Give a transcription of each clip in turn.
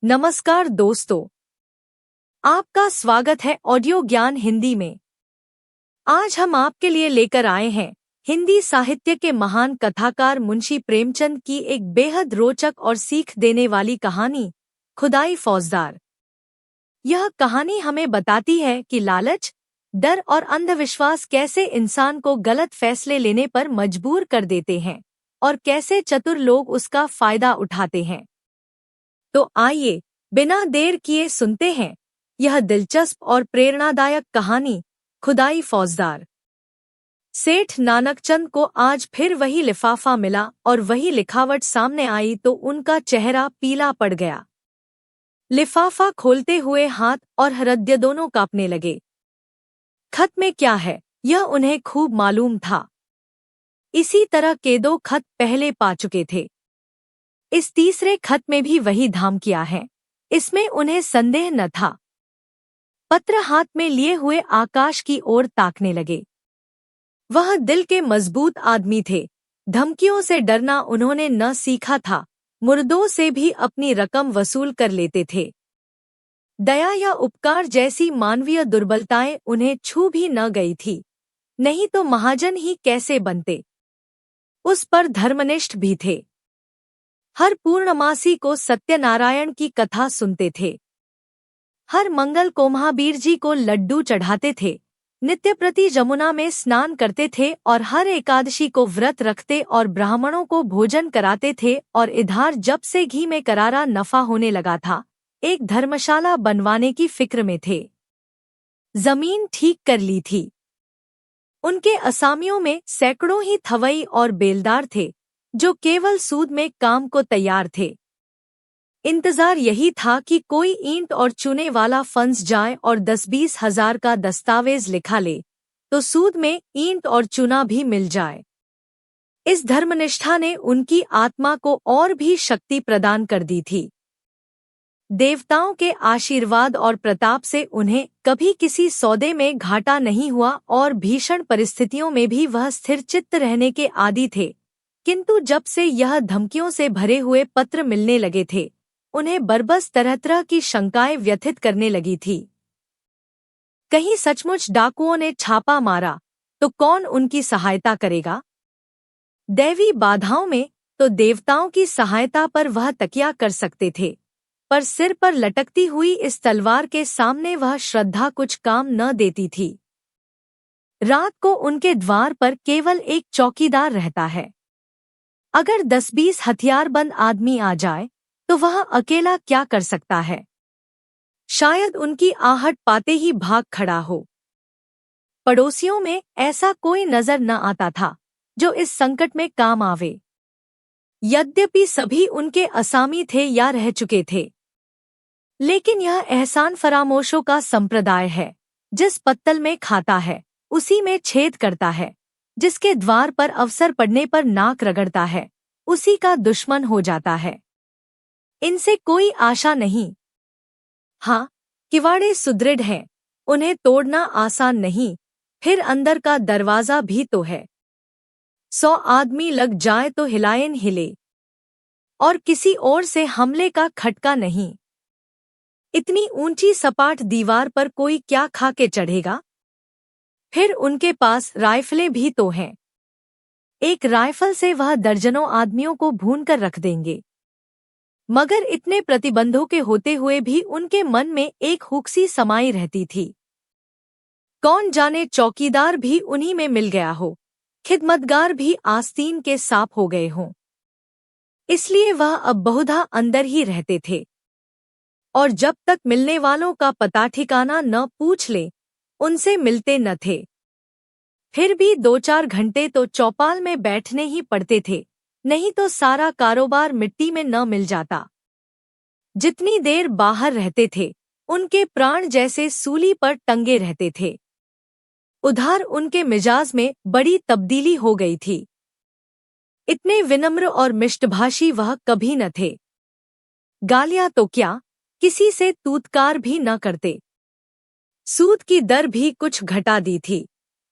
नमस्कार दोस्तों, आपका स्वागत है ऑडियो ज्ञान हिंदी में। आज हम आपके लिए लेकर आए हैं हिंदी साहित्य के महान कथाकार मुंशी प्रेमचंद की एक बेहद रोचक और सीख देने वाली कहानी, खुदाई फौजदार। यह कहानी हमें बताती है कि लालच, डर और अंधविश्वास कैसे इंसान को गलत फैसले लेने पर मजबूर कर देते हैं और कैसे चतुर लोग उसका फायदा उठाते हैं। तो आइए बिना देर किए सुनते हैं यह दिलचस्प और प्रेरणादायक कहानी, खुदाई फौजदार। सेठ नानकचंद को आज फिर वही लिफाफा मिला और वही लिखावट सामने आई तो उनका चेहरा पीला पड़ गया। लिफाफा खोलते हुए हाथ और हृदय दोनों कांपने लगे। खत में क्या है यह उन्हें खूब मालूम था। इसी तरह के 2 खत पहले पा चुके थे। इस तीसरे खत में भी वही धामकियां हैं, इसमें उन्हें संदेह न था। पत्र हाथ में लिए हुए आकाश की ओर ताकने लगे। वह दिल के मजबूत आदमी थे। धमकियों से डरना उन्होंने न सीखा था। मुर्दों से भी अपनी रकम वसूल कर लेते थे। दया या उपकार जैसी मानवीय दुर्बलताएं उन्हें छू भी न गई थी, नहीं तो महाजन ही कैसे बनते। उस पर धर्मनिष्ठ भी थे। हर पूर्णमासी को सत्यनारायण की कथा सुनते थे। हर मंगल को महावीर जी को लड्डू चढ़ाते थे। नित्य प्रति जमुना में स्नान करते थे और हर एकादशी को व्रत रखते और ब्राह्मणों को भोजन कराते थे। और इधर जब से घी में करारा नफा होने लगा था, एक धर्मशाला बनवाने की फिक्र में थे। जमीन ठीक कर ली थी। उनके असामियों में सैकड़ों ही थवई और बेलदार थे जो केवल सूद में काम को तैयार थे। इंतजार यही था कि कोई ईंट और चूने वाला फंस जाए और 10-20 हजार का दस्तावेज लिखा ले तो सूद में ईंट और चूना भी मिल जाए। इस धर्मनिष्ठा ने उनकी आत्मा को और भी शक्ति प्रदान कर दी थी। देवताओं के आशीर्वाद और प्रताप से उन्हें कभी किसी सौदे में घाटा नहीं हुआ और भीषण परिस्थितियों में भी वह स्थिरचित्त रहने के आदी थे। किंतु जब से यह धमकियों से भरे हुए पत्र मिलने लगे थे, उन्हें बरबस तरह तरह की शंकाएं व्यथित करने लगी थी। कहीं सचमुच डाकुओं ने छापा मारा तो कौन उनकी सहायता करेगा? दैवी बाधाओं में तो देवताओं की सहायता पर वह तकिया कर सकते थे, पर सिर पर लटकती हुई इस तलवार के सामने वह श्रद्धा कुछ काम न देती थी। रात को उनके द्वार पर केवल एक चौकीदार रहता है। अगर 10-20 हथियारबंद आदमी आ जाए तो वह अकेला क्या कर सकता है? शायद उनकी आहट पाते ही भाग खड़ा हो। पड़ोसियों में ऐसा कोई नजर न आता था जो इस संकट में काम आवे। यद्यपि सभी उनके असामी थे या रह चुके थे, लेकिन यह एहसान फरामोशों का संप्रदाय है। जिस पत्तल में खाता है उसी में छेद करता है। जिसके द्वार पर अवसर पड़ने पर नाक रगड़ता है उसी का दुश्मन हो जाता है। इनसे कोई आशा नहीं। हाँ, किवाड़े सुदृढ़ हैं, उन्हें तोड़ना आसान नहीं, फिर अंदर का दरवाजा भी तो है। 100 आदमी लग जाए तो हिलाएन हिले, और किसी ओर से हमले का खटका नहीं। इतनी ऊंची सपाट दीवार पर कोई क्या खा के चढ़ेगा? फिर उनके पास राइफलें भी तो हैं। एक राइफल से वह दर्जनों आदमियों को भून कर रख देंगे। मगर इतने प्रतिबंधों के होते हुए भी उनके मन में एक हुक्सी समाई रहती थी। कौन जाने चौकीदार भी उन्हीं में मिल गया हो, खिदमतगार भी आस्तीन के सांप हो गए हों। इसलिए वह अब बहुधा अंदर ही रहते थे और जब तक मिलने वालों का पता ठिकाना न पूछ ले उनसे मिलते न थे। फिर भी 2-4 घंटे तो चौपाल में बैठने ही पड़ते थे, नहीं तो सारा कारोबार मिट्टी में न मिल जाता। जितनी देर बाहर रहते थे उनके प्राण जैसे सूली पर टंगे रहते थे। उधर उनके मिजाज में बड़ी तब्दीली हो गई थी। इतने विनम्र और मिष्टभाषी वह कभी न थे। गालियां तो क्या, किसी से तूतकार भी न करते। सूद की दर भी कुछ घटा दी थी,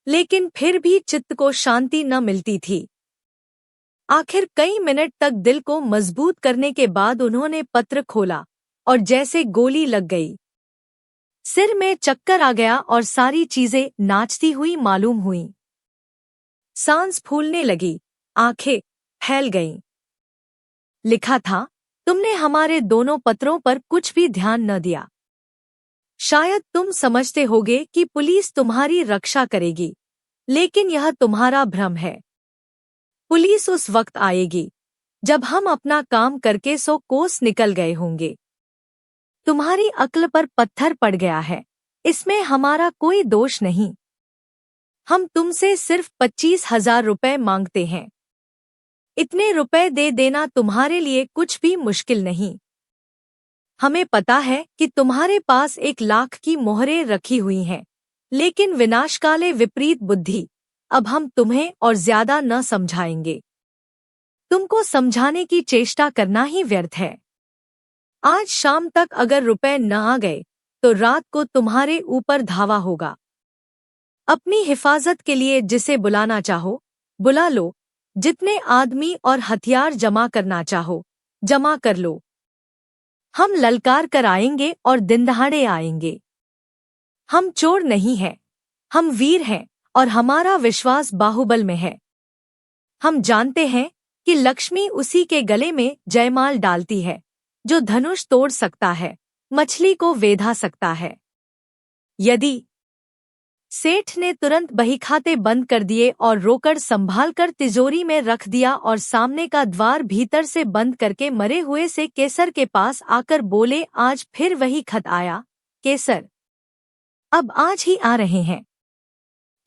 लेकिन फिर भी चित्त को शांति न मिलती थी। आखिर कई मिनट तक दिल को मजबूत करने के बाद उन्होंने पत्र खोला और जैसे गोली लग गई। सिर में चक्कर आ गया और सारी चीजें नाचती हुई मालूम हुईं। सांस फूलने लगी, आंखें फैल गईं। लिखा था, तुमने हमारे दोनों पत्रों पर कुछ भी ध्यान न दिया। शायद तुम समझते होगे कि पुलिस तुम्हारी रक्षा करेगी, लेकिन यह तुम्हारा भ्रम है। पुलिस उस वक्त आएगी जब हम अपना काम करके 100 कोस निकल गए होंगे। तुम्हारी अक्ल पर पत्थर पड़ गया है, इसमें हमारा कोई दोष नहीं। हम तुमसे सिर्फ 25,000 रुपए मांगते हैं। इतने रुपए दे देना तुम्हारे लिए कुछ भी मुश्किल नहीं। हमें पता है कि तुम्हारे पास 1 लाख की मोहरें रखी हुई हैं, लेकिन विनाशकाले विपरीत बुद्धि, अब हम तुम्हें और ज्यादा न समझाएंगे। तुमको समझाने की चेष्टा करना ही व्यर्थ है। आज शाम तक अगर रुपए न आ गए तो रात को तुम्हारे ऊपर धावा होगा। अपनी हिफाजत के लिए जिसे बुलाना चाहो बुला लो, जितने आदमी और हथियार जमा करना चाहो जमा कर लो। हम ललकार कर आएंगे और दिनदहाड़े आएंगे। हम चोर नहीं हैं, हम वीर हैं और हमारा विश्वास बाहुबल में है। हम जानते हैं कि लक्ष्मी उसी के गले में जयमाल डालती है जो धनुष तोड़ सकता है, मछली को वेधा सकता है। यदि सेठ ने तुरंत बहीखाते बंद कर दिए और रोकड़ संभालकर तिजोरी में रख दिया और सामने का द्वार भीतर से बंद करके मरे हुए से केसर के पास आकर बोले, आज फिर वही खत आया केसर, अब आज ही आ रहे हैं।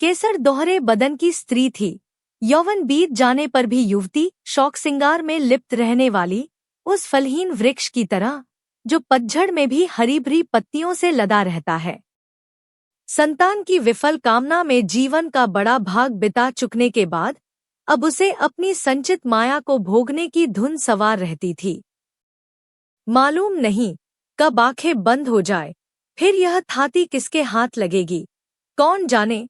केसर दोहरे बदन की स्त्री थी, यौवन बीत जाने पर भी युवती, शौक सिंगार में लिप्त रहने वाली, उस फलहीन वृक्ष की तरह जो पतझड़ में भी हरी भरी पत्तियों से लदा रहता है। संतान की विफल कामना में जीवन का बड़ा भाग बिता चुकने के बाद अब उसे अपनी संचित माया को भोगने की धुन सवार रहती थी। मालूम नहीं कब आंखें बंद हो जाए, फिर यह थाती किसके हाथ लगेगी, कौन जाने।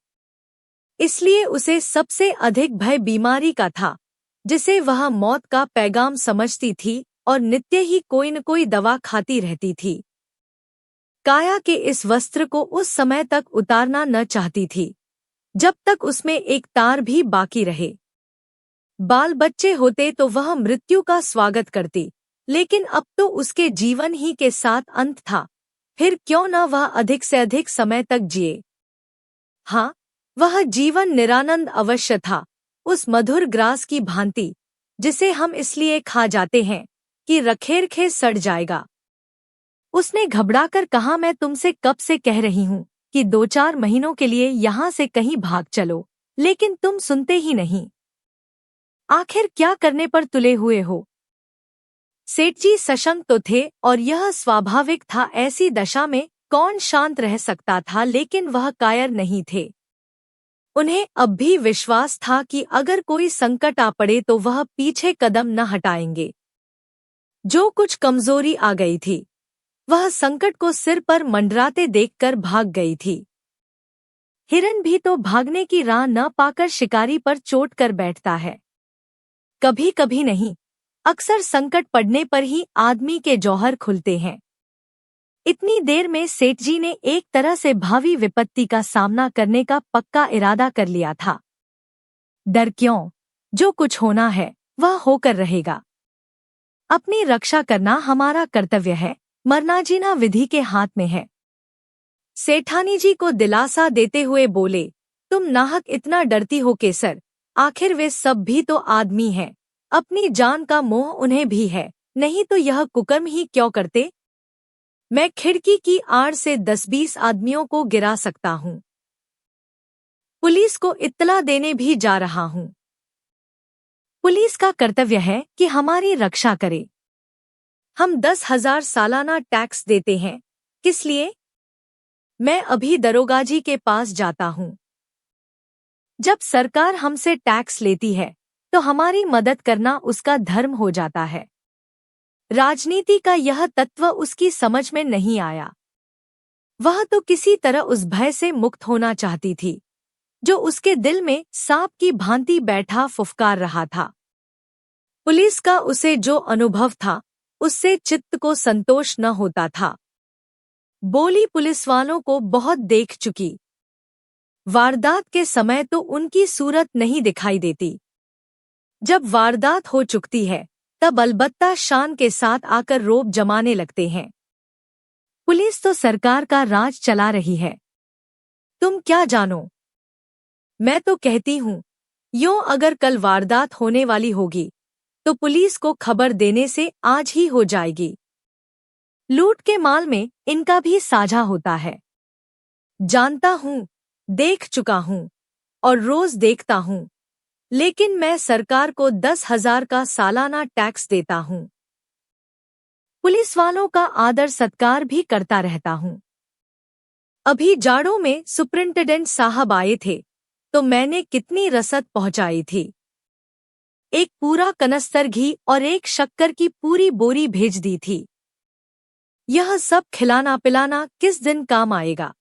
इसलिए उसे सबसे अधिक भय बीमारी का था, जिसे वह मौत का पैगाम समझती थी और नित्य ही कोई न कोई दवा खाती रहती थी। काया के इस वस्त्र को उस समय तक उतारना न चाहती थी जब तक उसमें एक तार भी बाकी रहे। बाल बच्चे होते तो वह मृत्यु का स्वागत करती, लेकिन अब तो उसके जीवन ही के साथ अंत था, फिर क्यों न वह अधिक से अधिक समय तक जिए। हाँ, वह जीवन निरानंद अवश्य था, उस मधुर ग्रास की भांति जिसे हम इसलिए खा जाते हैं कि रखेरखे सड़ जाएगा। उसने घबराकर कहा, मैं तुमसे कब से कह रही हूँ कि 2-4 महीनों के लिए यहाँ से कहीं भाग चलो, लेकिन तुम सुनते ही नहीं। आखिर क्या करने पर तुले हुए हो। सेठजी सशंक तो थे और यह स्वाभाविक था, ऐसी दशा में कौन शांत रह सकता था, लेकिन वह कायर नहीं थे। उन्हें अब भी विश्वास था कि अगर कोई संकट आ पड़े तो वह पीछे कदम न हटाएंगे। जो कुछ कमजोरी आ गई थी वह संकट को सिर पर मंडराते देखकर भाग गई थी। हिरन भी तो भागने की राह न पाकर शिकारी पर चोट कर बैठता है। कभी कभी नहीं, अक्सर संकट पड़ने पर ही आदमी के जौहर खुलते हैं। इतनी देर में सेठजी ने एक तरह से भावी विपत्ति का सामना करने का पक्का इरादा कर लिया था। डर क्यों, जो कुछ होना है वह होकर रहेगा। अपनी रक्षा करना हमारा कर्तव्य है, मरना जीना विधि के हाथ में है। सेठानी जी को दिलासा देते हुए बोले, तुम नाहक इतना डरती हो केसर, आखिर वे सब भी तो आदमी हैं, अपनी जान का मोह उन्हें भी है, नहीं तो यह कुकर्म ही क्यों करते। मैं खिड़की की आड़ से 10-20 आदमियों को गिरा सकता हूँ। पुलिस को इत्तला देने भी जा रहा हूँ। पुलिस का कर्तव्य है कि हमारी रक्षा करे। हम 10,000 सालाना टैक्स देते हैं, किस लिए? मैं अभी दरोगाजी के पास जाता हूँ। जब सरकार हमसे टैक्स लेती है तो हमारी मदद करना उसका धर्म हो जाता है। राजनीति का यह तत्व उसकी समझ में नहीं आया। वह तो किसी तरह उस भय से मुक्त होना चाहती थी जो उसके दिल में सांप की भांति बैठा फुफकार रहा था। पुलिस का उसे जो अनुभव था उससे चित्त को संतोष न होता था। बोली पुलिस वालों को बहुत देख चुकी। वारदात के समय तो उनकी सूरत नहीं दिखाई देती। जब वारदात हो चुकती है तब अलबत्ता शान के साथ आकर रोब जमाने लगते हैं। पुलिस तो सरकार का राज चला रही है, तुम क्या जानो। मैं तो कहती हूँ यूं अगर कल वारदात होने वाली होगी तो पुलिस को खबर देने से आज ही हो जाएगी। लूट के माल में इनका भी साझा होता है। जानता हूँ, देख चुका हूँ और रोज देखता हूँ, लेकिन मैं सरकार को 10,000 का सालाना टैक्स देता हूँ। पुलिस वालों का आदर सत्कार भी करता रहता हूँ। अभी जाड़ों में सुपरिंटेंडेंट साहब आए थे तो मैंने कितनी रसद पहुंचाई थी। एक पूरा कनस्तर घी और एक शक्कर की पूरी बोरी भेज दी थी। यह सब खिलाना पिलाना किस दिन काम आएगा।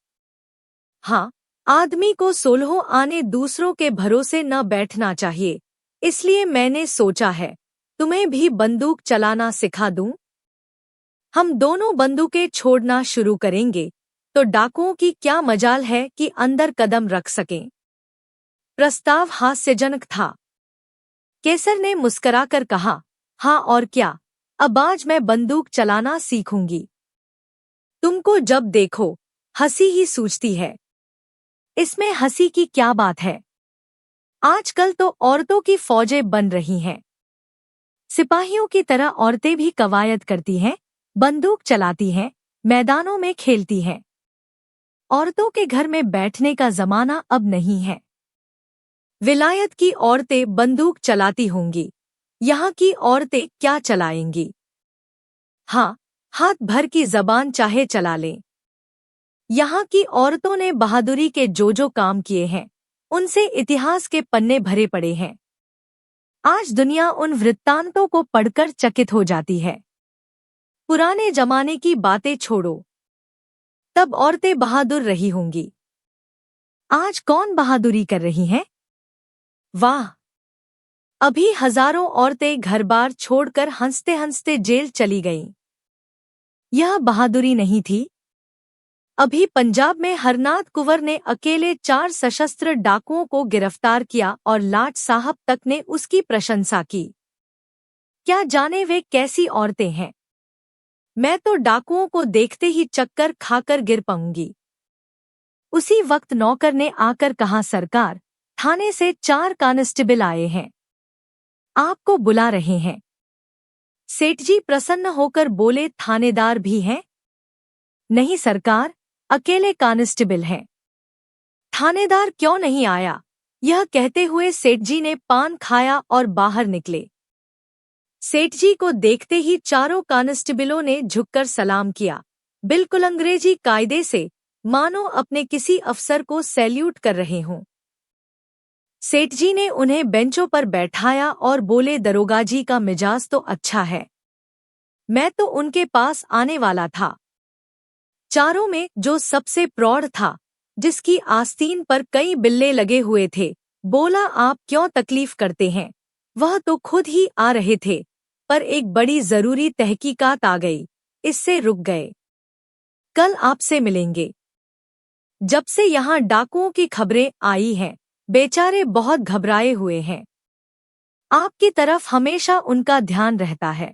हाँ, आदमी को 16 आने दूसरों के भरोसे न बैठना चाहिए, इसलिए मैंने सोचा है तुम्हें भी बंदूक चलाना सिखा दूं। हम दोनों बंदूकें छोड़ना शुरू करेंगे तो डाकुओं की क्या मजाल है कि अंदर कदम रख सकें। प्रस्ताव हास्यजनक था। केसर ने मुस्कराकर कहा, हाँ और क्या, अब आज मैं बंदूक चलाना सीखूंगी। तुमको जब देखो हंसी ही सूझती है। इसमें हंसी की क्या बात है। आजकल तो औरतों की फौजें बन रही हैं। सिपाहियों की तरह औरतें भी कवायद करती हैं, बंदूक चलाती हैं, मैदानों में खेलती हैं। औरतों के घर में बैठने का जमाना अब नहीं है। विलायत की औरतें बंदूक चलाती होंगी, यहाँ की औरतें क्या चलाएंगी। हाँ, हाथ भर की जबान चाहे चला लें। यहाँ की औरतों ने बहादुरी के जो काम किए हैं उनसे इतिहास के पन्ने भरे पड़े हैं। आज दुनिया उन वृत्तांतों को पढ़कर चकित हो जाती है। पुराने जमाने की बातें छोड़ो, तब औरतें बहादुर रही होंगी। आज कौन बहादुरी कर रही हैं? वाह, अभी हजारों औरतें घर-बार छोड़कर हंसते हंसते जेल चली गईं। यह बहादुरी नहीं थी। अभी पंजाब में हरनाथ कुंवर ने अकेले 4 सशस्त्र डाकुओं को गिरफ्तार किया और लाट साहब तक ने उसकी प्रशंसा की। क्या जाने वे कैसी औरतें हैं। मैं तो डाकुओं को देखते ही चक्कर खाकर गिर पाऊंगी। उसी वक्त नौकर ने आकर कहा, सरकार, थाने से 4 कांस्टेबल आए हैं, आपको बुला रहे हैं। सेठ जी प्रसन्न होकर बोले, थानेदार भी हैं? नहीं सरकार, अकेले कांस्टेबल हैं। थानेदार क्यों नहीं आया? यह कहते हुए सेठ जी ने पान खाया और बाहर निकले। सेठ जी को देखते ही चारों कांस्टेबलों ने झुककर सलाम किया, बिल्कुल अंग्रेजी कायदे से, मानो अपने किसी अफसर को सैल्यूट कर रहे हों। सेठ जी ने उन्हें बेंचों पर बैठाया और बोले, दरोगा जी का मिजाज तो अच्छा है, मैं तो उनके पास आने वाला था। चारों में जो सबसे प्रौढ़ था, जिसकी आस्तीन पर कई बिल्ले लगे हुए थे, बोला, आप क्यों तकलीफ करते हैं? वह तो खुद ही आ रहे थे, पर एक बड़ी जरूरी तहकीकात आ गई, इससे रुक गए। कल आपसे मिलेंगे। जब से यहाँ डाकुओं की खबरें आई हैं, बेचारे बहुत घबराए हुए हैं। आपकी तरफ हमेशा उनका ध्यान रहता है।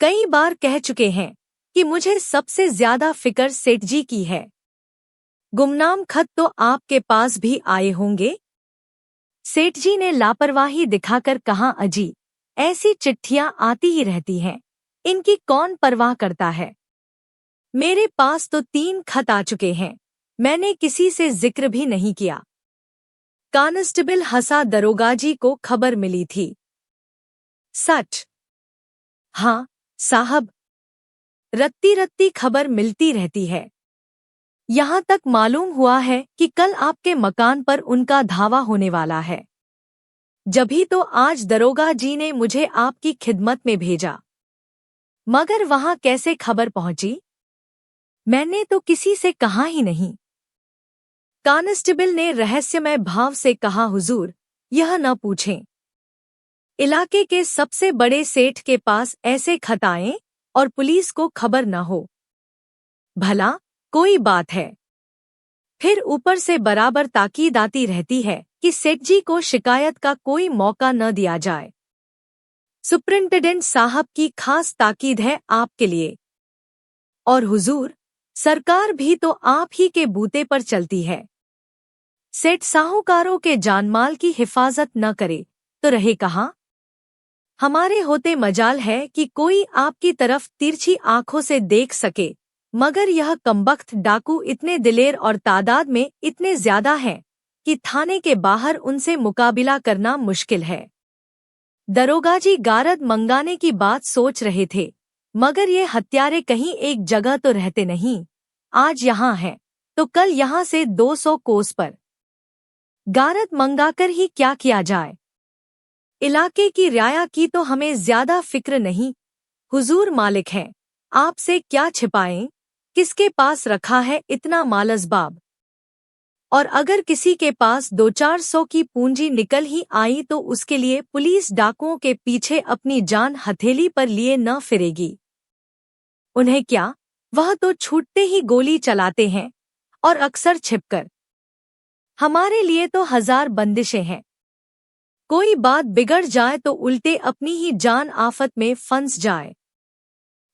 कई बार कह चुके हैं कि मुझे सबसे ज्यादा फिक्र सेठ जी की है। गुमनाम खत तो आपके पास भी आए होंगे? सेठ जी ने लापरवाही दिखाकर कहा, अजी, ऐसी चिट्ठियां आती ही रहती हैं, इनकी कौन परवाह करता है। मेरे पास तो 3 खत आ चुके हैं, मैंने किसी से जिक्र भी नहीं किया। कांस्टेबल हंसा, दरोगा जी को खबर मिली थी? सच? हाँ साहब, रत्ती रत्ती खबर मिलती रहती है। यहाँ तक मालूम हुआ है कि कल आपके मकान पर उनका धावा होने वाला है। जभी तो आज दरोगा जी ने मुझे आपकी खिदमत में भेजा। मगर वहाँ कैसे खबर पहुंची? मैंने तो किसी से कहा ही नहीं। कांस्टेबल ने रहस्यमय भाव से कहा, हुजूर, यह न पूछें। इलाके के सबसे बड़े सेठ के पास ऐसे खत आएं और पुलिस को खबर न हो। भला कोई बात है। फिर ऊपर से बराबर ताकीद आती रहती है कि सेठ जी को शिकायत का कोई मौका न दिया जाए। सुप्रिंटेंडेंट साहब की खास ताकीद है आपके लिए। और हुजूर, सरकार भी तो आप ही के बूते पर चलती है। सेठ साहूकारों के जानमाल की हिफाजत न करे तो रहे कहाँ। हमारे होते मजाल है कि कोई आपकी तरफ तिरछी आंखों से देख सके, मगर यह कमबख्त डाकू इतने दिलेर और तादाद में इतने ज्यादा हैं कि थाने के बाहर उनसे मुकाबिला करना मुश्किल है। दरोगाजी गारद मंगाने की बात सोच रहे थे, मगर ये हत्यारे कहीं एक जगह तो रहते नहीं। आज यहाँ हैं तो कल यहाँ से 200 कोस पर। गारद मंगाकर ही क्या किया जाए। इलाके की रियाया की तो हमें ज्यादा फिक्र नहीं। हुजूर मालिक हैं, आपसे क्या छिपाएं। किसके पास रखा है इतना मालसबाब। और अगर किसी के पास 200-400 की पूंजी निकल ही आई तो उसके लिए पुलिस डाकुओं के पीछे अपनी जान हथेली पर लिए न फिरेगी। उन्हें क्या, वह तो छूटते ही गोली चलाते हैं, और अक्सर छिपकर। हमारे लिए तो 1000 बंदिशें हैं। कोई बात बिगड़ जाए तो उल्टे अपनी ही जान आफत में फंस जाए।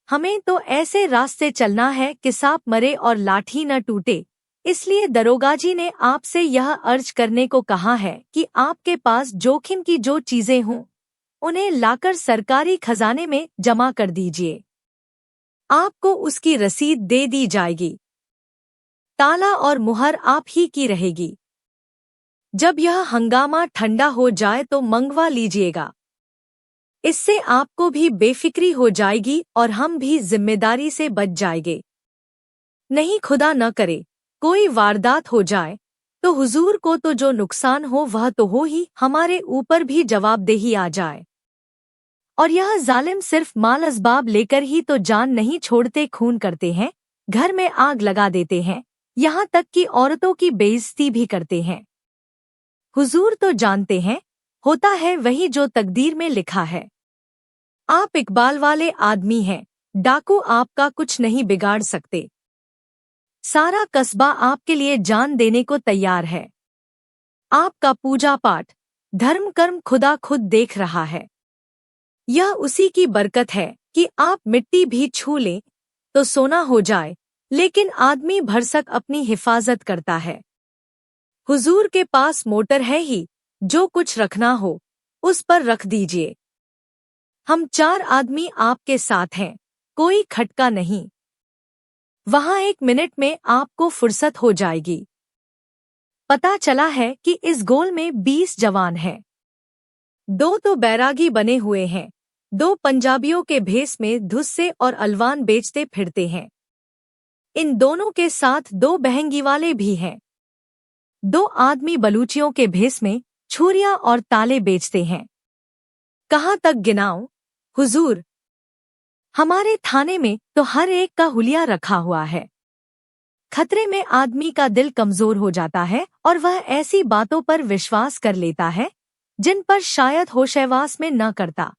हमें तो ऐसे रास्ते चलना है कि सांप मरे और लाठी न टूटे। इसलिए दरोगाजी ने आपसे यह अर्ज करने को कहा है कि आपके पास जोखिम की जो चीजें हों उन्हें लाकर सरकारी खजाने में जमा कर दीजिए। आपको उसकी रसीद दे दी जाएगी। ताला और मुहर आप ही की रहेगी। जब यह हंगामा ठंडा हो जाए तो मंगवा लीजिएगा। इससे आपको भी बेफिक्री हो जाएगी और हम भी जिम्मेदारी से बच जाएंगे। नहीं खुदा न करे कोई वारदात हो जाए तो हुजूर को तो जो नुकसान हो वह तो हो ही, हमारे ऊपर भी जवाबदेही आ जाए। और यह जालिम सिर्फ माल असबाब लेकर ही तो जान नहीं छोड़ते, खून करते हैं, घर में आग लगा देते हैं, यहाँ तक कि औरतों की बेइज्जती भी करते हैं। हुजूर तो जानते हैं, होता है वही जो तकदीर में लिखा है। आप इकबाल वाले आदमी हैं, डाकू आपका कुछ नहीं बिगाड़ सकते। सारा कस्बा आपके लिए जान देने को तैयार है। आपका पूजा पाठ, धर्म कर्म खुदा खुद देख रहा है। यह उसी की बरकत है कि आप मिट्टी भी छू लें तो सोना हो जाए, लेकिन आदमी भरसक अपनी हिफाजत करता है। हुजूर के पास मोटर है ही, जो कुछ रखना हो उस पर रख दीजिए। हम 4 आदमी आपके साथ हैं, कोई खटका नहीं। वहां 1 मिनट में आपको फुर्सत हो जाएगी। पता चला है कि इस गोल में 20 जवान हैं। 2 तो बैरागी बने हुए हैं, 2 पंजाबियों के भेस में धुस्से और अलवान बेचते फिरते हैं। इन दोनों के साथ 2 बहंगी वाले भी हैं। 2 आदमी बलूचियों के भेस में छुरियां और ताले बेचते हैं। कहाँ तक गिनाऊं हुजूर? हमारे थाने में तो हर एक का हुलिया रखा हुआ है। खतरे में आदमी का दिल कमजोर हो जाता है और वह ऐसी बातों पर विश्वास कर लेता है जिन पर शायद होशहवास में न करता।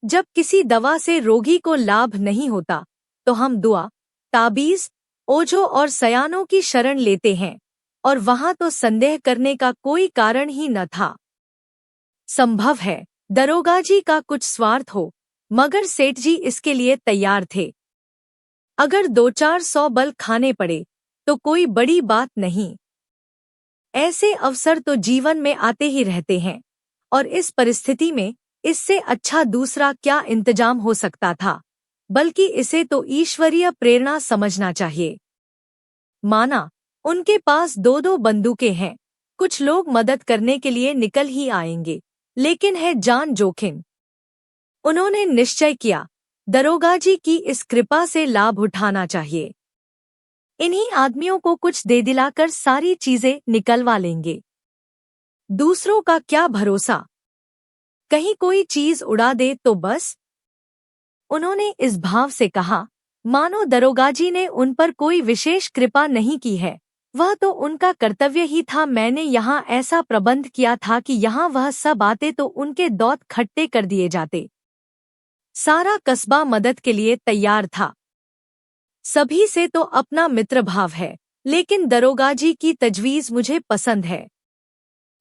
जब किसी दवा से रोगी को लाभ नहीं होता तो हम दुआ, ताबीज, ओझों और सयानों की शरण लेते हैं, और वहां तो संदेह करने का कोई कारण ही न था। संभव है दरोगाजी का कुछ स्वार्थ हो, मगर सेठ जी इसके लिए तैयार थे। अगर 200-400 बल खाने पड़े तो कोई बड़ी बात नहीं। ऐसे अवसर तो जीवन में आते ही रहते हैं, और इस परिस्थिति में इससे अच्छा दूसरा क्या इंतजाम हो सकता था, बल्कि इसे तो ईश्वरीय प्रेरणा समझना चाहिए। माना उनके पास 2-2 बंदूकें हैं, कुछ लोग मदद करने के लिए निकल ही आएंगे, लेकिन है जान जोखिम। उन्होंने निश्चय किया दरोगाजी की इस कृपा से लाभ उठाना चाहिए। इन्हीं आदमियों को कुछ दे दिलाकर सारी चीजें निकलवा लेंगे। दूसरों का क्या भरोसा, कहीं कोई चीज उड़ा दे तो बस। उन्होंने इस भाव से कहा मानो दरोगाजी ने उन पर कोई विशेष कृपा नहीं की है, वह तो उनका कर्तव्य ही था। मैंने यहाँ ऐसा प्रबंध किया था कि यहाँ वह सब आते तो उनके दौत खट्टे कर दिए जाते। सारा कस्बा मदद के लिए तैयार था। सभी से तो अपना मित्र भाव है, लेकिन दरोगाजी की तजवीज़ मुझे पसंद है।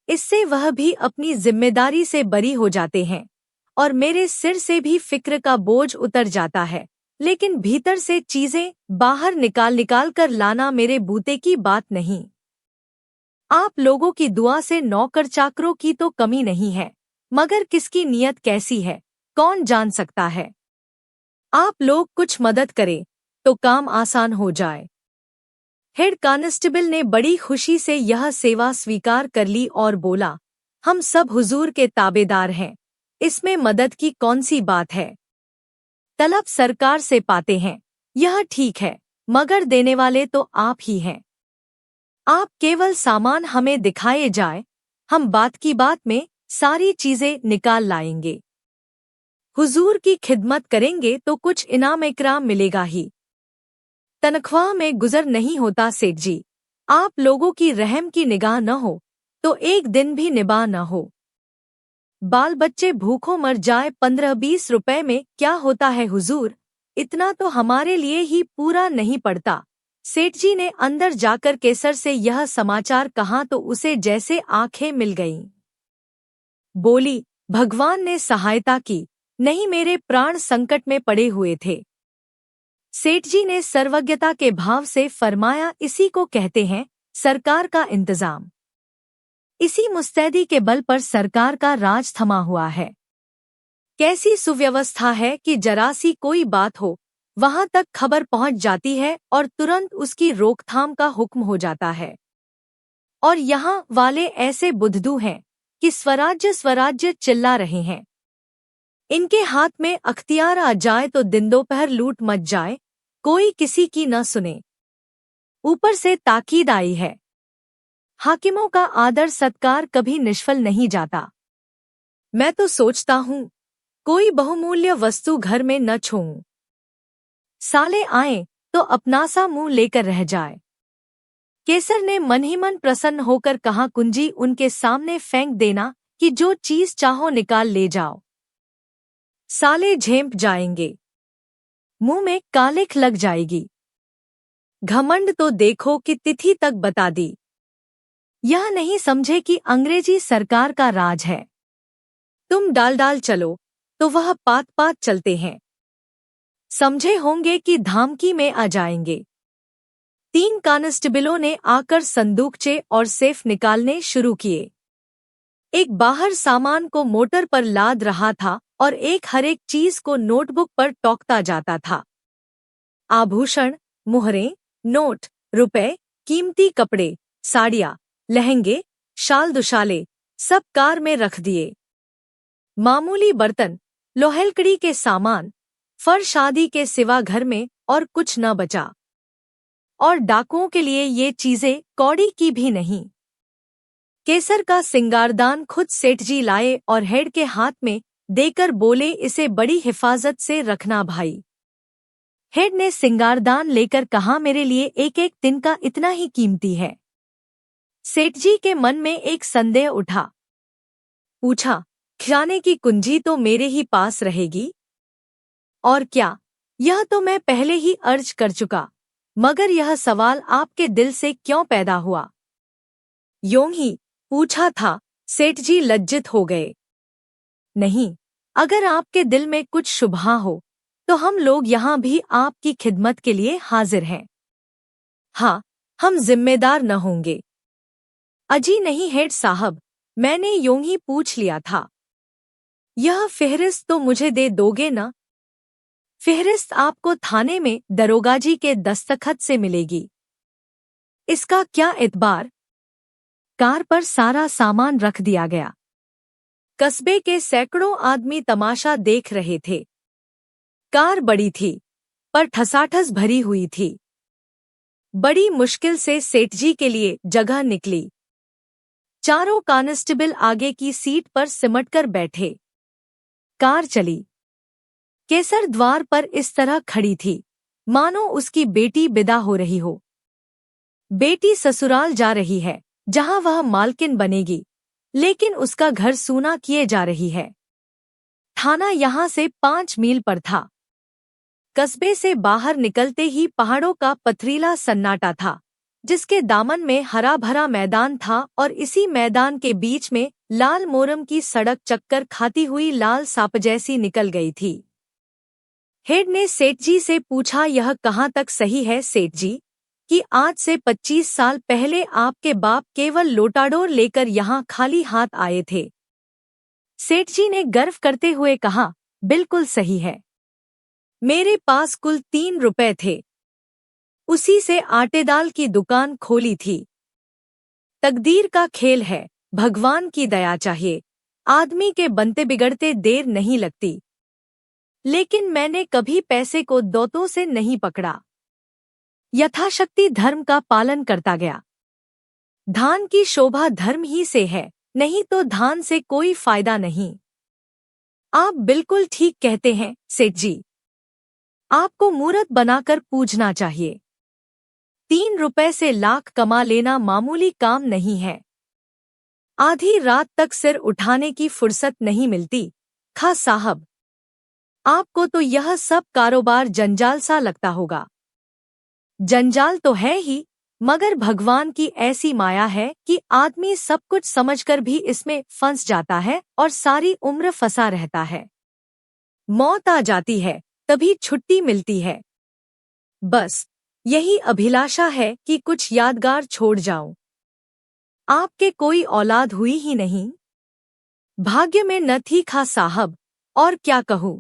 इससे वह भी अपनी जिम्मेदारी से बरी हो जाते हैं और मेरे सिर से भी फिक्र का बोझ उतर जाता है। लेकिन भीतर से चीजें बाहर निकाल कर लाना मेरे बूते की बात नहीं। आप लोगों की दुआ से नौकर चाकरों की तो कमी नहीं है, मगर किसकी नीयत कैसी है कौन जान सकता है। आप लोग कुछ मदद करें तो काम आसान हो जाए। हेड कांस्टेबल ने बड़ी खुशी से यह सेवा स्वीकार कर ली और बोला, हम सब हुजूर के ताबेदार हैं, इसमें मदद की कौन सी बात है। तलब सरकार से पाते हैं, यह ठीक है, मगर देने वाले तो आप ही हैं। आप केवल सामान हमें दिखाए जाए, हम बात की बात में सारी चीजें निकाल लाएंगे। हुजूर की खिदमत करेंगे तो कुछ इनाम इकराम मिलेगा ही। तनख्वाह में गुजर नहीं होता सेठ जी। आप लोगों की रहम की निगाह न हो तो एक दिन भी निभा न हो। बाल बच्चे भूखों मर जाए, 15-20 रुपए में क्या होता है हुजूर, इतना तो हमारे लिए ही पूरा नहीं पड़ता। सेठ जी ने अंदर जाकर केसर से यह समाचार कहा तो उसे जैसे आंखें मिल गईं। बोली, भगवान ने सहायता की, नहीं मेरे प्राण संकट में पड़े हुए थे। सेठ जी ने सर्वज्ञता के भाव से फरमाया, इसी को कहते हैं सरकार का इंतजाम। इसी मुस्तैदी के बल पर सरकार का राज थमा हुआ है। कैसी सुव्यवस्था है कि जरा सी कोई बात हो वहां तक खबर पहुंच जाती है और तुरंत उसकी रोकथाम का हुक्म हो जाता है। और यहाँ वाले ऐसे बुद्धू हैं कि स्वराज्य स्वराज्य चिल्ला रहे हैं। इनके हाथ में अख्तियार आ जाए तो दिन दोपहर लूट मच जाए, कोई किसी की न सुने। ऊपर से ताकीद आई है, हाकिमों का आदर सत्कार कभी निष्फल नहीं जाता। मैं तो सोचता हूँ कोई बहुमूल्य वस्तु घर में न छोऊं। साले आए तो अपना सा मुंह लेकर रह जाए। केसर ने मन ही मन प्रसन्न होकर कहा, कुंजी उनके सामने फेंक देना कि जो चीज चाहो निकाल ले जाओ। साले झेंप जाएंगे, मुंह में कालिख लग जाएगी। घमंड तो देखो कि तिथि तक बता दी। यह नहीं समझे कि अंग्रेजी सरकार का राज है। तुम डाल चलो तो वह पात पात चलते हैं। समझे होंगे कि धामकी में आ जाएंगे। 3 कांस्टेबलों ने आकर संदूकचे और सेफ निकालने शुरू किए। एक बाहर सामान को मोटर पर लाद रहा था और एक हर एक चीज को नोटबुक पर टोकता जाता था। आभूषण, मुहरें, नोट, रुपए, कीमती कपड़े, साड़ियाँ, लहंगे, शाल दुशाले सब कार में रख दिए। मामूली बर्तन, लोहेलकड़ी के सामान, फर्श आदि के सिवा घर में और कुछ न बचा। और डाकुओं के लिए ये चीजें कौड़ी की भी नहीं। केसर का सिंगारदान खुद सेठ जी लाए और हेड के हाथ में देकर बोले, इसे बड़ी हिफाजत से रखना भाई। हेड ने सिंगारदान लेकर कहा, मेरे लिए एक एक दिन का इतना ही कीमती है। सेठ जी के मन में एक संदेह उठा। पूछा, खजाने की कुंजी तो मेरे ही पास रहेगी? और क्या, यह तो मैं पहले ही अर्ज कर चुका, मगर यह सवाल आपके दिल से क्यों पैदा हुआ? यूं ही पूछा था। सेठ जी लज्जित हो गए। नहीं, अगर आपके दिल में कुछ शुबहा हो तो हम लोग यहाँ भी आपकी खिदमत के लिए हाजिर हैं। हाँ, हम जिम्मेदार न होंगे। अजी नहीं हेड साहब, मैंने यूं ही पूछ लिया था। यह फेहरिस्त तो मुझे दे दोगे ना? फेहरिस्त आपको थाने में दरोगाजी के दस्तखत से मिलेगी। इसका क्या एतबार? कार पर सारा सामान रख दिया गया। कस्बे के सैकड़ों आदमी तमाशा देख रहे थे। कार बड़ी थी पर ठसाठस भरी हुई थी। बड़ी मुश्किल से सेठ जी के लिए जगह निकली। चारों कांस्टेबल आगे की सीट पर सिमटकर बैठे। कार चली। केसर द्वार पर इस तरह खड़ी थी मानो उसकी बेटी विदा हो रही हो। बेटी ससुराल जा रही है, जहां वह मालकिन बनेगी, लेकिन उसका घर सूना किए जा रही है। थाना यहां से 5 मील पर था। कस्बे से बाहर निकलते ही पहाड़ों का पथरीला सन्नाटा था, जिसके दामन में हरा भरा मैदान था और इसी मैदान के बीच में लाल मोरम की सड़क चक्कर खाती हुई लाल सांप जैसी निकल गई थी। हेड ने सेठ जी से पूछा, यह कहाँ तक सही है सेठ जी, कि आज से 25 साल पहले आपके बाप केवल लोटाडोर लेकर यहाँ खाली हाथ आए थे। सेठ जी ने गर्व करते हुए कहा, बिल्कुल सही है। मेरे पास कुल 3 रुपए थे। उसी से आटे दाल की दुकान खोली थी। तकदीर का खेल है, भगवान की दया चाहिए, आदमी के बनते बिगड़ते देर नहीं लगती। लेकिन मैंने कभी पैसे को दोतों से नहीं पकड़ा। यथाशक्ति धर्म का पालन करता गया। धान की शोभा धर्म ही से है, नहीं तो धान से कोई फायदा नहीं। आप बिल्कुल ठीक कहते हैं सेठ जी। आपको मूर्त बनाकर पूजना चाहिए। 3 रुपए से लाख कमा लेना मामूली काम नहीं है। आधी रात तक सिर उठाने की फुर्सत नहीं मिलती। खां साहब, आपको तो यह सब कारोबार जंजाल सा लगता होगा। जंजाल तो है ही, मगर भगवान की ऐसी माया है कि आदमी सब कुछ समझकर भी इसमें फंस जाता है और सारी उम्र फंसा रहता है। मौत आ जाती है, तभी छुट्टी मिलती है। बस यही अभिलाषा है कि कुछ यादगार छोड़ जाऊं। आपके कोई औलाद हुई ही नहीं। भाग्य में न थी खां साहब, और क्या कहूँ।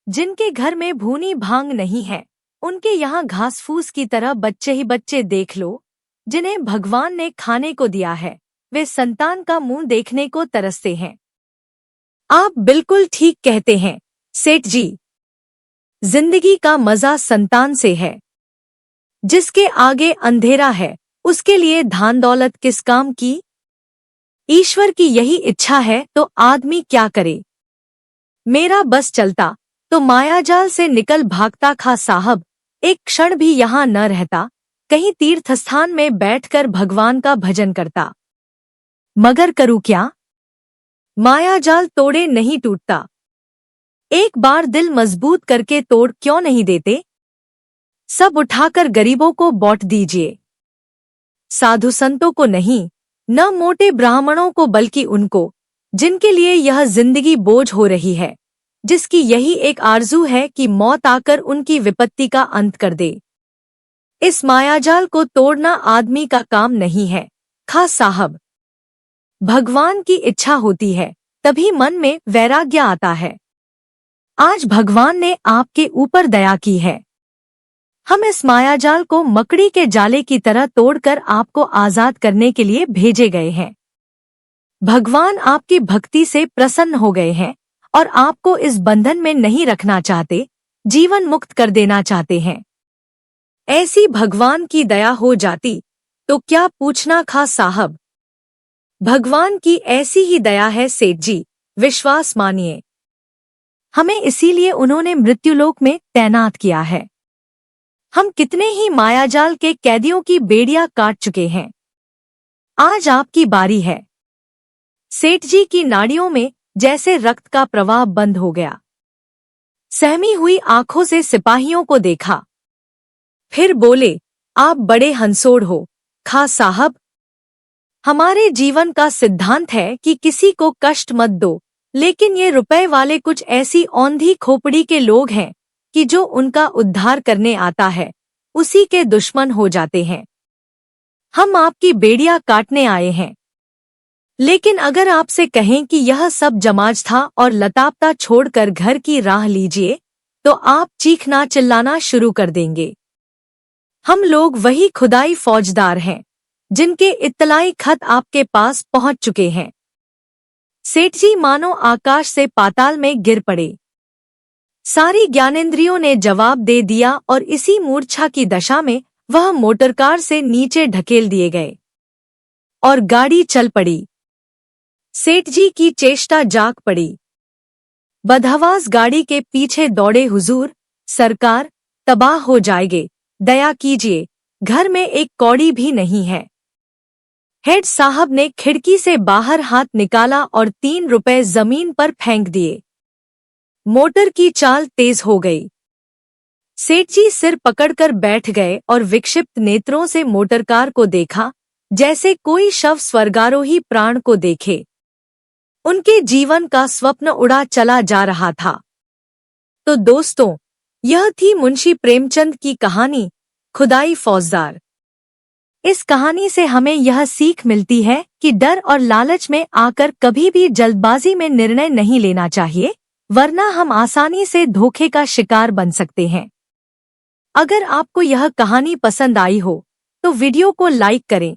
जिनके घर में भूनी भांग नहीं है, उनके यहाँ घास फूस की तरह बच्चे ही बच्चे देख लो। जिन्हें भगवान ने खाने को दिया है, वे संतान का मुंह देखने को तरसते हैं। आप बिल्कुल ठीक कहते हैं सेठ जी। जिंदगी का मजा संतान से है। जिसके आगे अंधेरा है, उसके लिए धान दौलत किस काम की। ईश्वर की यही इच्छा है तो आदमी क्या करे। मेरा बस चलता तो मायाजाल से निकल भागता खां साहब, एक क्षण भी यहाँ न रहता, कहीं तीर्थ स्थान में बैठकर भगवान का भजन करता। मगर करूँ क्या, मायाजाल तोड़े नहीं टूटता। एक बार दिल मजबूत करके तोड़ क्यों नहीं देते। सब उठाकर गरीबों को बांट दीजिए। साधु संतों को नहीं, न मोटे ब्राह्मणों को, बल्कि उनको जिनके लिए यह जिंदगी बोझ हो रही है, जिसकी यही एक आरजू है कि मौत आकर उनकी विपत्ति का अंत कर दे। इस मायाजाल को तोड़ना आदमी का काम नहीं है खां साहब। भगवान की इच्छा होती है, तभी मन में वैराग्य आता है। आज भगवान ने आपके ऊपर दया की है। हम इस मायाजाल को मकड़ी के जाले की तरह तोड़कर आपको आजाद करने के लिए भेजे गए हैं। भगवान आपकी भक्ति से प्रसन्न हो गए हैं और आपको इस बंधन में नहीं रखना चाहते, जीवन मुक्त कर देना चाहते हैं। ऐसी भगवान की दया हो जाती तो क्या पूछना खां साहब। भगवान की ऐसी ही दया है सेठ जी, विश्वास मानिए। हमें इसीलिए उन्होंने मृत्युलोक में तैनात किया है। हम कितने ही मायाजाल के कैदियों की बेड़ियां काट चुके हैं। आज आपकी बारी है। सेठ जी की नाड़ियों में जैसे रक्त का प्रवाह बंद हो गया। सहमी हुई आंखों से सिपाहियों को देखा, फिर बोले, आप बड़े हंसोड़ हो खां साहब। हमारे जीवन का सिद्धांत है कि किसी को कष्ट मत दो, लेकिन ये रुपए वाले कुछ ऐसी औंधी खोपड़ी के लोग हैं कि जो उनका उद्धार करने आता है, उसी के दुश्मन हो जाते हैं। हम आपकी बेड़ियां काटने आए हैं। लेकिन अगर आपसे कहें कि यह सब जमाज था और लतापता छोड़कर घर की राह लीजिए, तो आप चीखना चिल्लाना शुरू कर देंगे। हम लोग वही खुदाई फौजदार हैं, जिनके इत्तलाई खत आपके पास पहुंच चुके हैं। सेठ जी मानो आकाश से पाताल में गिर पड़े। सारी ज्ञानेंद्रियों ने जवाब दे दिया और इसी मूर्छा की दशा में वह मोटरकार से नीचे ढकेल दिए गए और गाड़ी चल पड़ी। सेठ जी की चेष्टा जाग पड़ी। बदहवास गाड़ी के पीछे दौड़े, हुजूर, सरकार तबाह हो जाएगे, दया कीजिए, घर में एक कौड़ी भी नहीं है। हेड साहब ने खिड़की से बाहर हाथ निकाला और 3 रुपए जमीन पर फेंक दिए। मोटर की चाल तेज हो गई। सेठ जी सिर पकड़कर बैठ गए और विक्षिप्त नेत्रों से मोटरकार को देखा, जैसे कोई शव स्वर्गारोही प्राण को देखे। उनके जीवन का स्वप्न उड़ा चला जा रहा था। तो दोस्तों, यह थी मुंशी प्रेमचंद की कहानी, खुदाई फौजदार। इस कहानी से हमें यह सीख मिलती है कि डर और लालच में आकर कभी भी जल्दबाजी में निर्णय नहीं लेना चाहिए, वरना हम आसानी से धोखे का शिकार बन सकते हैं। अगर आपको यह कहानी पसंद आई हो तो वीडियो को लाइक करें,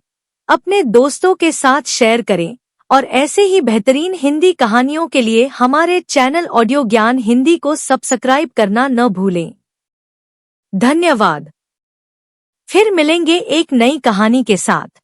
अपने दोस्तों के साथ शेयर करें और ऐसे ही बेहतरीन हिंदी कहानियों के लिए हमारे चैनल ऑडियो ज्ञान हिंदी को सब्सक्राइब करना न भूलें। धन्यवाद। फिर मिलेंगे एक नई कहानी के साथ।